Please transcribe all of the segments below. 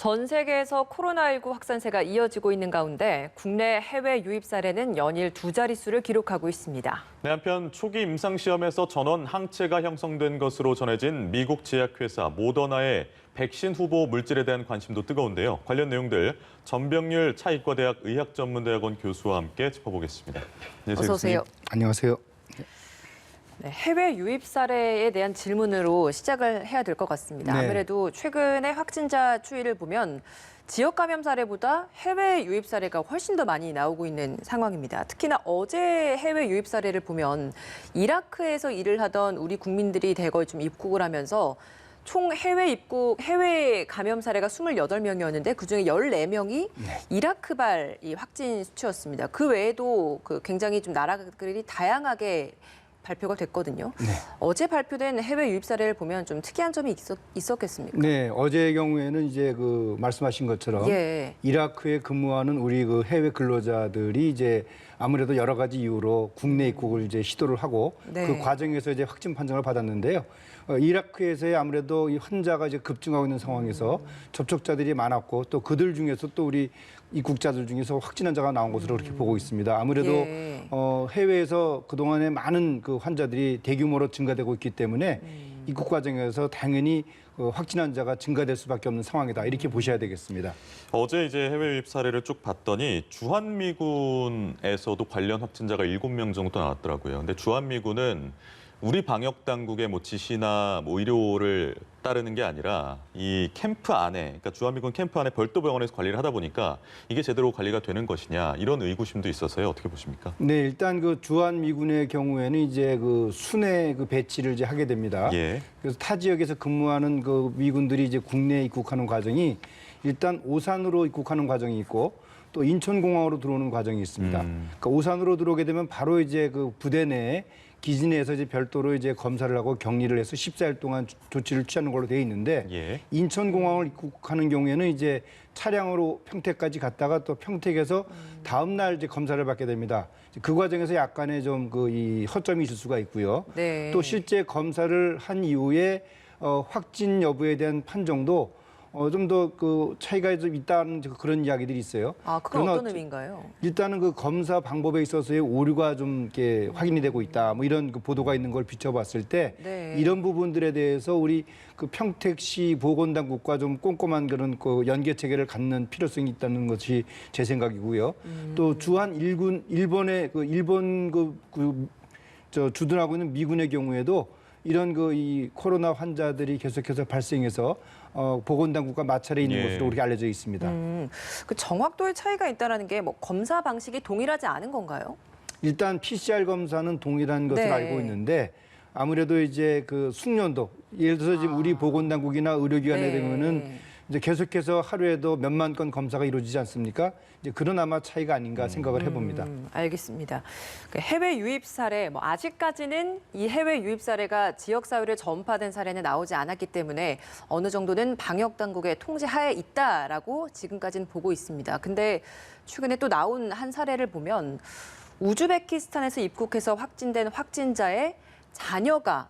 전 세계에서 코로나19 확산세가 이어지고 있는 가운데 국내 해외 유입 사례는 연일 두 자릿수를 기록하고 있습니다. 네, 한편 초기 임상시험에서 전원 항체가 형성된 것으로 전해진 미국 제약회사 모더나의 백신 후보 물질에 대한 관심도 뜨거운데요. 관련 내용들 전병률 차이과대학 의학전문대학원 교수와 함께 짚어보겠습니다. 어서 오세요. 안녕하세요. 네, 해외 유입 사례에 대한 질문으로 시작을 해야 될 것 같습니다. 네. 아무래도 최근에 확진자 추이를 보면 지역 감염 사례보다 해외 유입 사례가 훨씬 더 많이 나오고 있는 상황입니다. 특히나 어제 해외 유입 사례를 보면 이라크에서 일을 하던 우리 국민들이 대거 좀 입국을 하면서 총 해외 감염 사례가 28명이었는데 그중에 14명이 이라크발 이 확진 수치였습니다. 그 외에도 굉장히 좀 나라들이 다양하게 발표가 됐거든요. 네. 어제 발표된 해외 유입 사례를 보면 좀 특이한 점이 있었겠습니까? 네, 어제의 경우에는 이제 말씀하신 것처럼 예. 이라크에 근무하는 우리 해외 근로자들이 이제 아무래도 여러 가지 이유로 국내 입국을 이제 시도를 하고 네. 그 과정에서 이제 확진 판정을 받았는데요. 이라크에서의 아무래도 이 환자가 이제 급증하고 있는 상황에서 접촉자들이 많았고 또 그들 중에서 또 우리 입국자들 중에서 확진 환자가 나온 것으로 그렇게 보고 있습니다. 아무래도 예. 해외에서 그동안에 많은 그 환자들이 대규모로 증가되고 있기 때문에 입국 과정에서 당연히 확진 환자가 증가될 수밖에 없는 상황이다. 이렇게 보셔야 되겠습니다. 어제 이제 해외 유입 사례를 쭉 봤더니 주한미군에서도 관련 확진자가 7명 정도 나왔더라고요. 근데 주한미군은 우리 방역 당국의 지시나 의료를 따르는 게 아니라 이 캠프 안에, 그러니까 주한미군 캠프 안에 별도 병원에서 관리를 하다 보니까 이게 제대로 관리가 되는 것이냐 이런 의구심도 있어서요. 어떻게 보십니까? 네, 일단 주한미군의 경우에는 이제 순회 배치를 이제 하게 됩니다. 예. 그래서 타 지역에서 근무하는 미군들이 이제 국내에 입국하는 과정이 일단 오산으로 입국하는 과정이 있고 또 인천공항으로 들어오는 과정이 있습니다. 그러니까 오산으로 들어오게 되면 바로 이제 부대 내에 기지내에서 이제 별도로 이제 검사를 하고 격리를 해서 14일 동안 조치를 취하는 걸로 되어 있는데 예. 인천공항을 입국하는 경우에는 이제 차량으로 평택까지 갔다가 또 평택에서 다음 날 이제 검사를 받게 됩니다. 그 과정에서 약간의 좀 이 허점이 있을 수가 있고요. 네. 또 실제 검사를 한 이후에 확진 여부에 대한 판정도 좀 더 차이가 좀 있다는 그런 이야기들이 있어요. 아, 그건 어떤 의미인가요? 일단은 검사 방법에 있어서의 오류가 좀 이렇게 확인이 되고 있다. 뭐 이런 보도가 있는 걸 비춰봤을 때 네. 이런 부분들에 대해서 우리 평택시 보건당국과 좀 꼼꼼한 그런 연계 체계를 갖는 필요성이 있다는 것이 제 생각이고요. 또 주한 일본의 일본 주둔하고 있는 미군의 경우에도 이런 이 코로나 환자들이 계속해서 발생해서 보건당국과 마찰에 있는 예. 것으로 그렇게 알려져 있습니다. 그 정확도의 차이가 있다는 게 검사 방식이 동일하지 않은 건가요? 일단 PCR 검사는 동일한 것을 네. 알고 있는데 아무래도 이제 숙련도 예를 들어서 지금 우리 보건당국이나 의료기관에 네. 되면은 이제 계속해서 하루에도 몇만 건 검사가 이루어지지 않습니까? 이제 그런 아마 차이가 아닌가 생각을 해봅니다. 알겠습니다. 그 해외 유입 사례, 아직까지는 이 해외 유입 사례가 지역 사회로 전파된 사례는 나오지 않았기 때문에 어느 정도는 방역 당국의 통제하에 있다라고 지금까지는 보고 있습니다. 근데 최근에 또 나온 한 사례를 보면 우즈베키스탄에서 입국해서 확진된 확진자의 자녀가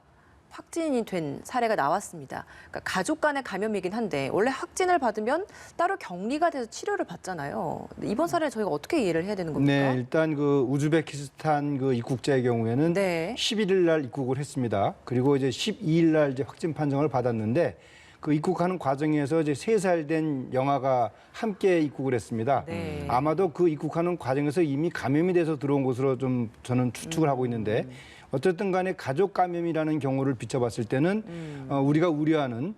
확진이 된 사례가 나왔습니다. 그러니까 가족 간의 감염이긴 한데 원래 확진을 받으면 따로 격리가 돼서 치료를 받잖아요. 근데 이번 사례를 저희가 어떻게 이해를 해야 되는 겁니까? 네, 일단 우즈베키스탄 입국자의 경우에는 네. 11일 날 입국을 했습니다. 그리고 이제 12일 날 이제 확진 판정을 받았는데 입국하는 과정에서 이제 3살 된 영아가 함께 입국을 했습니다. 네. 아마도 입국하는 과정에서 이미 감염이 돼서 들어온 것으로 좀 저는 추측을 하고 있는데 어쨌든 간에 가족 감염이라는 경우를 비춰봤을 때는 우리가 우려하는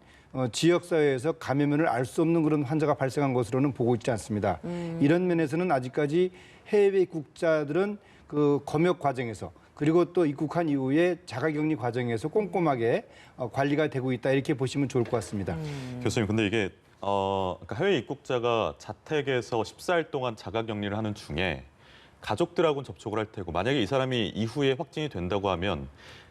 지역사회에서 감염을 알 수 없는 그런 환자가 발생한 것으로는 보고 있지 않습니다. 이런 면에서는 아직까지 해외 입국자들은 검역 과정에서 그리고 또 입국한 이후에 자가격리 과정에서 꼼꼼하게 관리가 되고 있다 이렇게 보시면 좋을 것 같습니다. 교수님, 근데 이게 그러니까 해외 입국자가 자택에서 14일 동안 자가격리를 하는 중에 가족들하고는 접촉을 할 테고 만약에 이 사람이 이후에 확진이 된다고 하면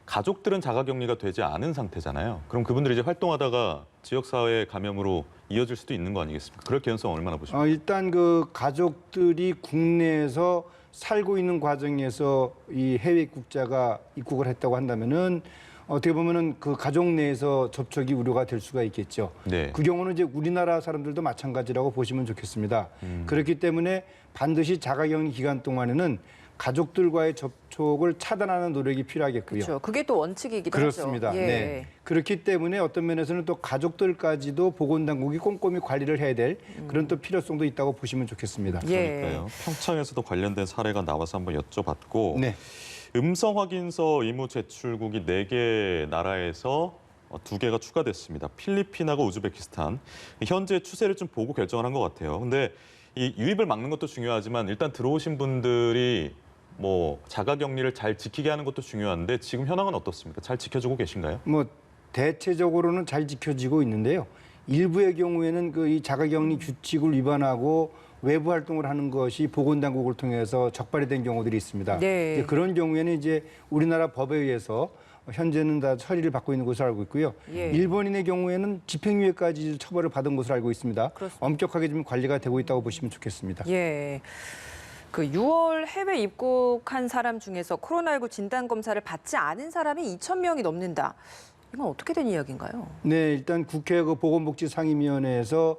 가족들은 자가격리가 되지 않은 상태잖아요. 그럼 그분들이 이제 활동하다가 지역사회 감염으로 이어질 수도 있는 거 아니겠습니까? 그럴 개연성 얼마나 보십니까? 일단 가족들이 국내에서 살고 있는 과정에서 이 해외 입국자가 입국을 했다고 한다면은 어떻게 보면은 그 가족 내에서 접촉이 우려가 될 수가 있겠죠. 네. 그 경우는 이제 우리나라 사람들도 마찬가지라고 보시면 좋겠습니다. 그렇기 때문에 반드시 자가격리 기간 동안에는 가족들과의 접촉을 차단하는 노력이 필요하겠고요. 그렇죠. 그게 또 원칙이기도 그렇습니다. 하죠. 예. 네. 그렇기 때문에 어떤 면에서는 또 가족들까지도 보건당국이 꼼꼼히 관리를 해야 될 그런 또 필요성도 있다고 보시면 좋겠습니다. 예. 그러니까요. 평창에서도 관련된 사례가 나와서 한번 여쭤봤고 네. 음성 확인서 의무 제출국이 4개 나라에서 2개가 추가됐습니다. 필리핀하고 우즈베키스탄. 현재 추세를 좀 보고 결정을 한 것 같아요. 근데 이 유입을 막는 것도 중요하지만 일단 들어오신 분들이 뭐 자가격리를 잘 지키게 하는 것도 중요한데 지금 현황은 어떻습니까? 잘 지켜주고 계신가요? 뭐 대체적으로는 잘 지켜지고 있는데요. 일부의 경우에는 그 이 자가격리 규칙을 위반하고 외부 활동을 하는 것이 보건당국을 통해서 적발이 된 경우들이 있습니다. 네. 이제 그런 경우에는 이제 우리나라 법에 의해서 현재는 다 처리를 받고 있는 것으로 알고 있고요. 예. 일본인의 경우에는 집행유예까지 처벌을 받은 것으로 알고 있습니다. 그렇습니다. 엄격하게 좀 관리가 되고 있다고 보시면 좋겠습니다. 예. 그 6월 해외 입국한 사람 중에서 코로나19 진단 검사를 받지 않은 사람이 2,000명이 넘는다. 이건 어떻게 된 이야기인가요? 네, 일단 국회 그 보건복지상임위원회에서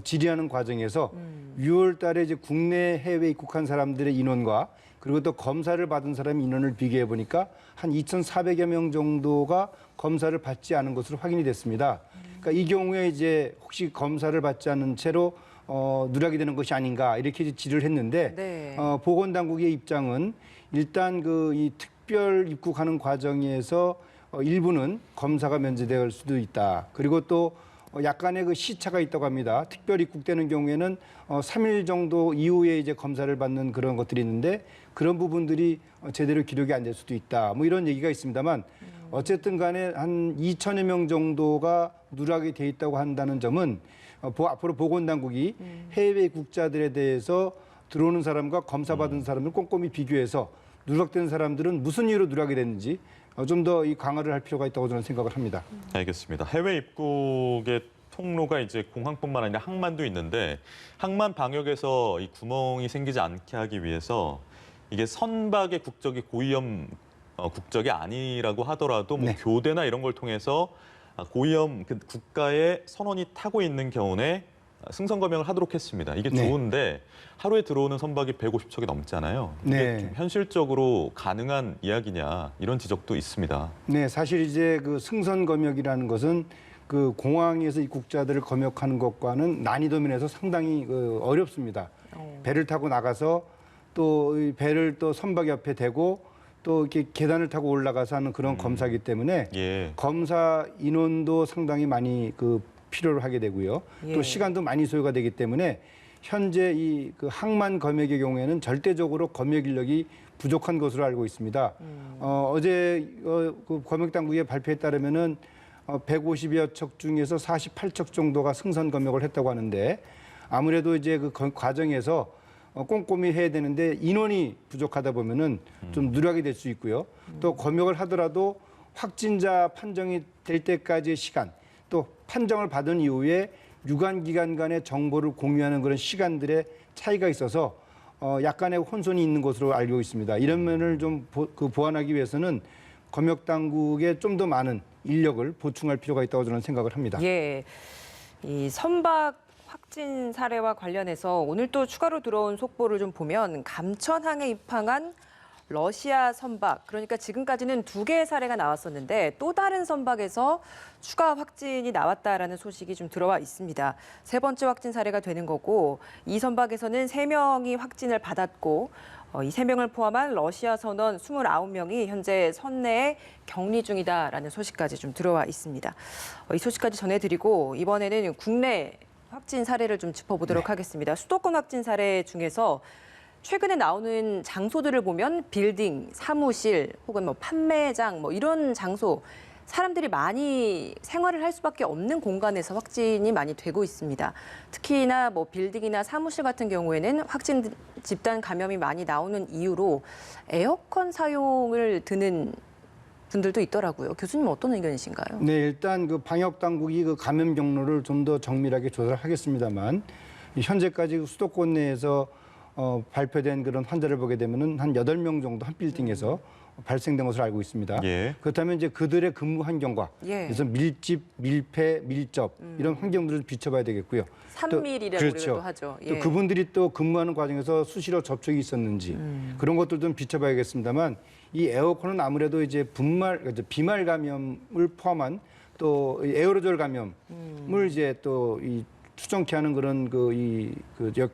질의하는 과정에서 6월 달에 이제 국내 해외 입국한 사람들의 인원과 그리고 또 검사를 받은 사람 인원을 비교해 보니까 한 2,400여 명 정도가 검사를 받지 않은 것으로 확인이 됐습니다. 그러니까 이 경우에 이제 혹시 검사를 받지 않은 채로 누락이 되는 것이 아닌가 이렇게 이제 질의를 했는데 네. 보건당국의 입장은 일단 그 이 특별 입국하는 과정에서 일부는 검사가 면제될 수도 있다. 그리고 또 약간의 그 시차가 있다고 합니다. 특별 입국되는 경우에는 3일 정도 이후에 이제 검사를 받는 그런 것들이 있는데 그런 부분들이 제대로 기록이 안 될 수도 있다. 뭐 이런 얘기가 있습니다만 어쨌든 간에 한 2천여 명 정도가 누락이 돼 있다고 한다는 점은 앞으로 보건당국이 해외 입국자들에 대해서 들어오는 사람과 검사받은 사람을 꼼꼼히 비교해서 누락된 사람들은 무슨 이유로 누락이 됐는지 좀 더 이 강화를 할 필요가 있다고 저는 생각을 합니다. 알겠습니다. 해외 입국의 통로가 이제 공항뿐만 아니라 항만도 있는데 항만 방역에서 이 구멍이 생기지 않게 하기 위해서 이게 선박의 국적이 고위험 국적이 아니라고 하더라도 뭐 네. 교대나 이런 걸 통해서 고위험 그 국가의 선원이 타고 있는 경우에 승선 검역을 하도록 했습니다. 이게 네. 좋은데 하루에 들어오는 선박이 150척이 넘잖아요. 이게 네. 좀 현실적으로 가능한 이야기냐 이런 지적도 있습니다. 네, 사실 이제 그 승선 검역이라는 것은 그 공항에서 입국자들을 검역하는 것과는 난이도 면에서 상당히 어렵습니다. 배를 타고 나가서 또 이 배를 또 선박 옆에 대고 또 이렇게 계단을 타고 올라가서 하는 그런 검사이기 때문에 예. 검사 인원도 상당히 많이 필요로 하게 되고요. 예. 또 시간도 많이 소요가 되기 때문에 현재 이 그 항만 검역의 경우에는 절대적으로 검역 인력이 부족한 것으로 알고 있습니다. 어제 그 검역 당국의 발표에 따르면은 150여 척 중에서 48척 정도가 승선 검역을 했다고 하는데 아무래도 이제 그 과정에서 꼼꼼히 해야 되는데 인원이 부족하다 보면은 좀 누락이 될 수 있고요. 또 검역을 하더라도 확진자 판정이 될 때까지의 시간, 또 판정을 받은 이후에 유관기관 간의 정보를 공유하는 그런 시간들의 차이가 있어서 약간의 혼선이 있는 것으로 알고 있습니다. 이런 면을 좀 보완하기 위해서는 검역 당국에 좀 더 많은 인력을 보충할 필요가 있다고 저는 생각을 합니다. 예. 이 선박 확진 사례와 관련해서 오늘 또 추가로 들어온 속보를 좀 보면 감천항에 입항한 러시아 선박, 그러니까 지금까지는 2개의 사례가 나왔었는데 또 다른 선박에서 추가 확진이 나왔다라는 소식이 좀 들어와 있습니다. 3번째 확진 사례가 되는 거고 이 선박에서는 3명이 확진을 받았고 이 3명을 포함한 러시아 선원 29명이 현재 선내에 격리 중이다라는 소식까지 좀 들어와 있습니다. 이 소식까지 전해드리고 이번에는 국내 확진 사례를 좀 짚어보도록 하겠습니다. 수도권 확진 사례 중에서 최근에 나오는 장소들을 보면 빌딩, 사무실 혹은 뭐 판매장 뭐 이런 장소 사람들이 많이 생활을 할 수밖에 없는 공간에서 확진이 많이 되고 있습니다. 특히나 뭐 빌딩이나 사무실 같은 경우에는 확진 집단 감염이 많이 나오는 이유로 에어컨 사용을 드는 분들도 있더라고요. 교수님 어떤 의견이신가요? 네, 일단 그 방역 당국이 그 감염 경로를 좀 더 정밀하게 조사를 하겠습니다만 현재까지 수도권 내에서 발표된 그런 환자를 보게 되면은 한 8명 정도 한 빌딩에서 발생된 것으로 알고 있습니다. 예. 그렇다면 이제 그들의 근무 환경과 예. 그래서 밀집, 밀폐, 밀접 이런 환경들을 비춰봐야 되겠고요. 산밀이라고 그렇죠. 우리가 또 하죠. 또 그분들이 또 근무하는 과정에서 수시로 접촉이 있었는지 그런 것들 좀 비춰봐야겠습니다만 이 에어컨은 아무래도 이제 비말 감염을 포함한 또 에어로졸 감염을 이제 또 이 추정케 하는 그런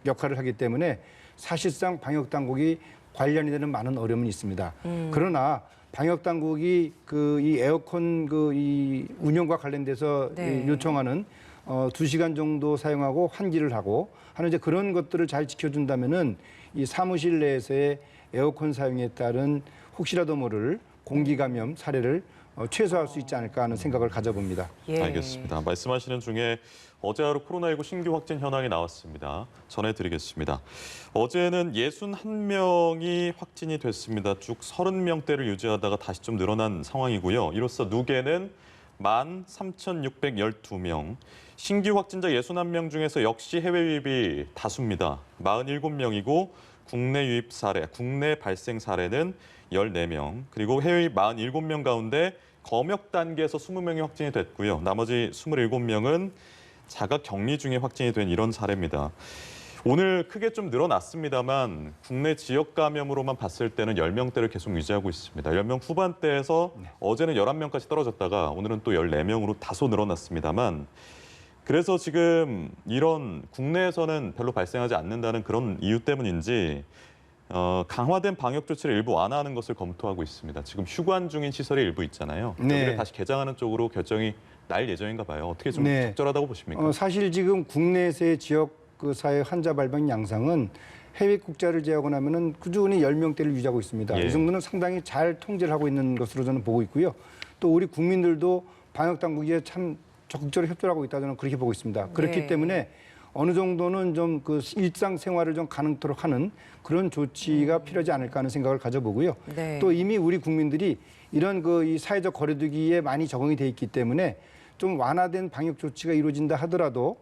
역할을 하기 때문에 사실상 방역 당국이 관련이 되는 많은 어려움이 있습니다. 그러나 방역 당국이 이 에어컨 이 운영과 관련돼서 네. 요청하는 2시간 정도 사용하고 환기를 하고 하는 이제 그런 것들을 잘 지켜준다면은 이 사무실 내에서의 에어컨 사용에 따른 혹시라도 모를 공기 감염 사례를 최소화할 수 있지 않을까 하는 생각을 가져봅니다. 예. 알겠습니다. 말씀하시는 중에 어제 하루 코로나19 신규 확진 현황이 나왔습니다. 전해드리겠습니다. 어제는 61명이 확진이 됐습니다. 쭉 30명대를 유지하다가 다시 좀 늘어난 상황이고요. 이로써 누계는 13,612명. 신규 확진자 61명 중에서 역시 해외 유입이 다수입니다. 47명이고 국내 유입 사례, 국내 발생 사례는 14명. 그리고 해외 유입 47명 가운데 검역 단계에서 20명이 확진이 됐고요. 나머지 27명은 자가 격리 중에 확진이 된 이런 사례입니다. 오늘 크게 좀 늘어났습니다만 국내 지역 감염으로만 봤을 때는 10명대를 계속 유지하고 있습니다. 10명 후반대에서 어제는 11명까지 떨어졌다가 오늘은 또 14명으로 다소 늘어났습니다만 그래서 지금 이런 국내에서는 별로 발생하지 않는다는 그런 이유 때문인지 강화된 방역 조치를 일부 완화하는 것을 검토하고 있습니다. 지금 휴관 중인 시설이 일부 있잖아요. 네. 여기를 다시 개장하는 쪽으로 결정이 날 예정인가 봐요. 어떻게 좀 네. 적절하다고 보십니까? 사실 지금 국내에서의 지역 사회 환자 발병 양상은 해외 국자를 제외하고 나면은 꾸준히 10명대를 유지하고 있습니다. 예. 이 정도는 상당히 잘 통제를 하고 있는 것으로 저는 보고 있고요. 또 우리 국민들도 방역 당국에 참 적극적으로 협조하고 있다 저는 그렇게 보고 있습니다. 그렇기 네. 때문에 어느 정도는 좀 일상생활을 좀 가능토록 하는 그런 조치가 필요하지 않을까 하는 생각을 가져보고요. 네. 또 이미 우리 국민들이 이런 이 사회적 거리두기에 많이 적응이 돼 있기 때문에 좀 완화된 방역 조치가 이루어진다 하더라도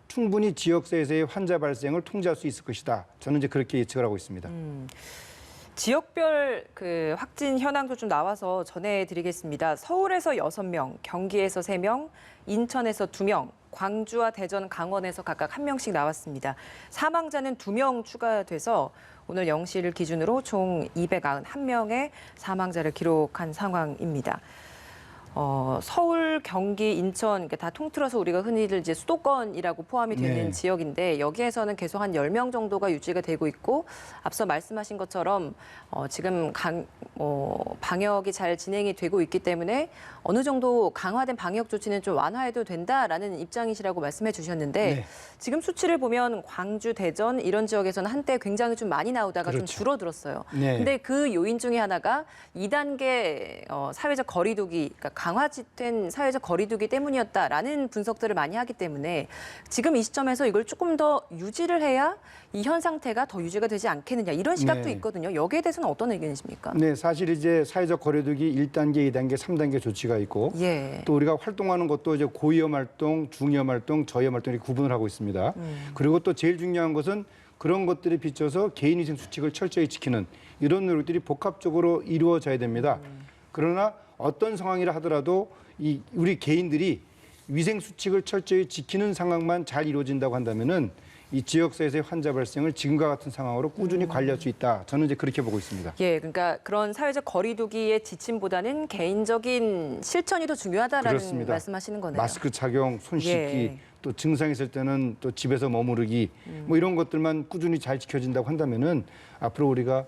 충분히 지역사회에서의 환자 발생을 통제할 수 있을 것이다. 저는 이제 그렇게 예측을 하고 있습니다. 지역별 확진 현황도 좀 나와서 전해드리겠습니다. 서울에서 6명, 경기에서 3명, 인천에서 2명, 광주와 대전, 강원에서 각각 1명씩 나왔습니다. 사망자는 2명 추가돼서 오늘 0시를 기준으로 총 291명의 사망자를 기록한 상황입니다. 서울, 경기, 인천 다 통틀어서 우리가 흔히들 이제 수도권이라고 포함이 되는 네. 지역인데 여기에서는 계속 한 10명 정도가 유지가 되고 있고 앞서 말씀하신 것처럼 지금 방역이 잘 진행이 되고 있기 때문에 어느 정도 강화된 방역 조치는 좀 완화해도 된다라는 입장이시라고 말씀해 주셨는데 네. 지금 수치를 보면 광주, 대전 이런 지역에서는 한때 굉장히 좀 많이 나오다가 좀 그렇죠. 줄어들었어요. 네. 근데 그 요인 중에 하나가 2단계 사회적 거리두기, 그러니까 강화된 사회적 거리두기 때문이었다라는 분석들을 많이 하기 때문에 지금 이 시점에서 이걸 조금 더 유지를 해야 이 현 상태가 더 유지가 되지 않겠느냐 이런 시각도 네. 있거든요. 여기에 대해서는 어떤 의견이십니까? 네, 사실 이제 사회적 거리두기 1단계, 2단계, 3단계 조치가 있고 예. 또 우리가 활동하는 것도 이제 고위험 활동, 중위험 활동, 저위험 활동 이렇게 구분을 하고 있습니다. 그리고 또 제일 중요한 것은 그런 것들에 비춰서 개인위생 수칙을 철저히 지키는 이런 노력들이 복합적으로 이루어져야 됩니다. 그러나 어떤 상황이라 하더라도 우리 개인들이 위생 수칙을 철저히 지키는 상황만 잘 이루어진다고 한다면은 이 지역사회에서의 환자 발생을 지금과 같은 상황으로 꾸준히 관리할 수 있다. 저는 이제 그렇게 보고 있습니다. 예, 그러니까 그런 사회적 거리두기의 지침보다는 개인적인 실천이 더 중요하다라는 그렇습니다. 말씀하시는 거네요. 마스크 착용, 손 씻기, 예. 또 증상 있을 때는 또 집에서 머무르기, 뭐 이런 것들만 꾸준히 잘 지켜진다고 한다면은 앞으로 우리가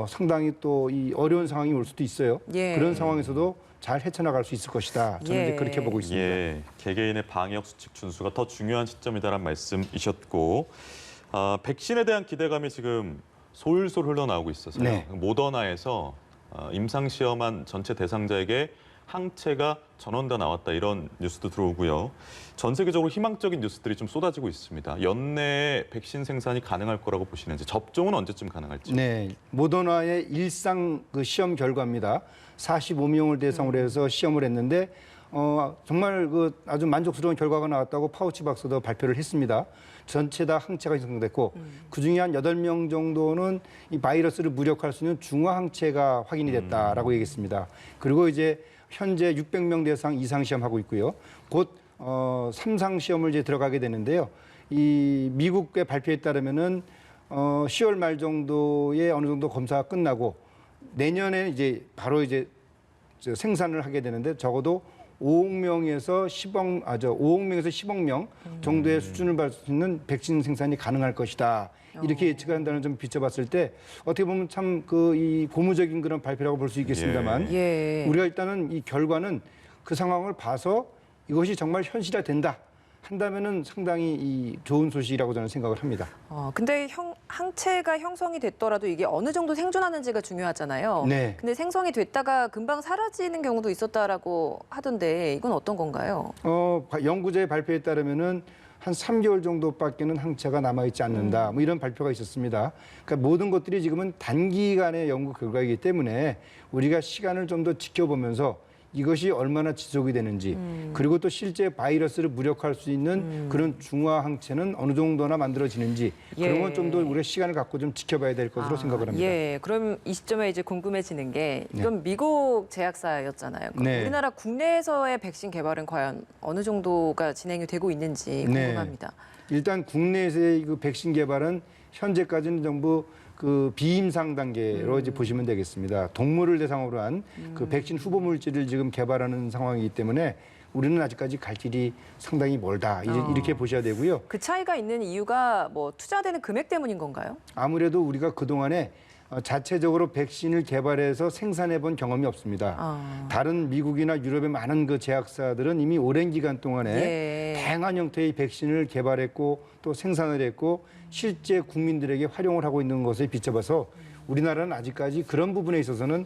상당히 또 이 어려운 상황이 올 수도 있어요. 예. 그런 상황에서도 잘 헤쳐나갈 수 있을 것이다. 저는 이제 예. 그렇게 보고 있습니다. 예, 개개인의 방역 수칙 준수가 더 중요한 시점이다라는 말씀이셨고 백신에 대한 기대감이 지금 솔솔 흘러나오고 있어서요. 네. 모더나에서 임상시험한 전체 대상자에게 항체가 전원 다 나왔다 이런 뉴스도 들어오고요. 전 세계적으로 희망적인 뉴스들이 좀 쏟아지고 있습니다. 연내에 백신 생산이 가능할 거라고 보시는지 접종은 언제쯤 가능할지. 네, 모더나의 일상 시험 결과입니다. 45명을 대상으로 해서 시험을 했는데 정말 아주 만족스러운 결과가 나왔다고 파우치 박사도 발표를 했습니다. 전체 다 항체가 형성됐고 그중에 한 8명 정도는 이 바이러스를 무력화할 수 있는 중화 항체가 확인이 됐다라고 얘기했습니다. 그리고 이제 현재 600명 대상 이상 시험하고 있고요. 곧 3상 시험을 이제 들어가게 되는데요. 이 미국의 발표에 따르면은 10월 말 정도에 어느 정도 검사가 끝나고 내년에 이제 바로 이제 생산을 하게 되는데 적어도 5억 명에서 10억 명 정도의 수준을 밟을 수 있는 백신 생산이 가능할 것이다. 이렇게 예측한다는 점 비춰봤을 때 어떻게 보면 참 이 고무적인 그런 발표라고 볼 수 있겠습니다만 예. 우리가 일단은 이 결과는 그 상황을 봐서 이것이 정말 현실화된다 한다면은 상당히 이 좋은 소식이라고 저는 생각을 합니다. 근데 항체가 형성이 됐더라도 이게 어느 정도 생존하는지가 중요하잖아요. 네. 근데 생성이 됐다가 금방 사라지는 경우도 있었다라고 하던데 이건 어떤 건가요? 연구자의 발표에 따르면은 한 3개월 정도밖에는 항체가 남아있지 않는다. 뭐 이런 발표가 있었습니다. 그러니까 모든 것들이 지금은 단기간의 연구 결과이기 때문에 우리가 시간을 좀 더 지켜보면서 이것이 얼마나 지속이 되는지 그리고 또 실제 바이러스를 무력화할 수 있는 그런 중화 항체는 어느 정도나 만들어지는지 그런 건 좀 더 우리가 시간을 갖고 좀 지켜봐야 될 것으로 생각을 합니다. 예, 그럼 이 시점에 이제 궁금해지는 게 이건 미국 제약사였잖아요. 그럼 네. 우리나라 국내에서의 백신 개발은 과연 어느 정도가 진행이 되고 있는지 궁금합니다. 일단 국내에서의 그 백신 개발은 현재까지는 전부 그 비임상 단계로 이제 보시면 되겠습니다. 동물을 대상으로 한 그 백신 후보 물질을 지금 개발하는 상황이기 때문에 우리는 아직까지 갈 길이 상당히 멀다. 이렇게 보셔야 되고요. 그 차이가 있는 이유가 뭐 투자되는 금액 때문인 건가요? 아무래도 우리가 그동안에 자체적으로 백신을 개발해서 생산해 본 경험이 없습니다. 다른 미국이나 유럽의 많은 그 제약사들은 이미 오랜 기간 동안에 다양한 형태의 백신을 개발했고 또 생산을 했고 실제 국민들에게 활용을 하고 있는 것에 비춰봐서 우리나라는 아직까지 그런 부분에 있어서는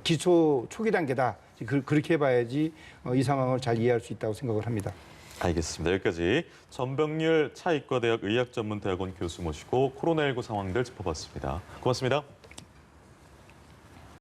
기초 초기 단계다. 그렇게 봐야지 이 상황을 잘 이해할 수 있다고 생각을 합니다. 알겠습니다. 여기까지 전병률 차의과대학 의학전문대학원 교수 모시고 코로나19 상황들 짚어봤습니다. 고맙습니다.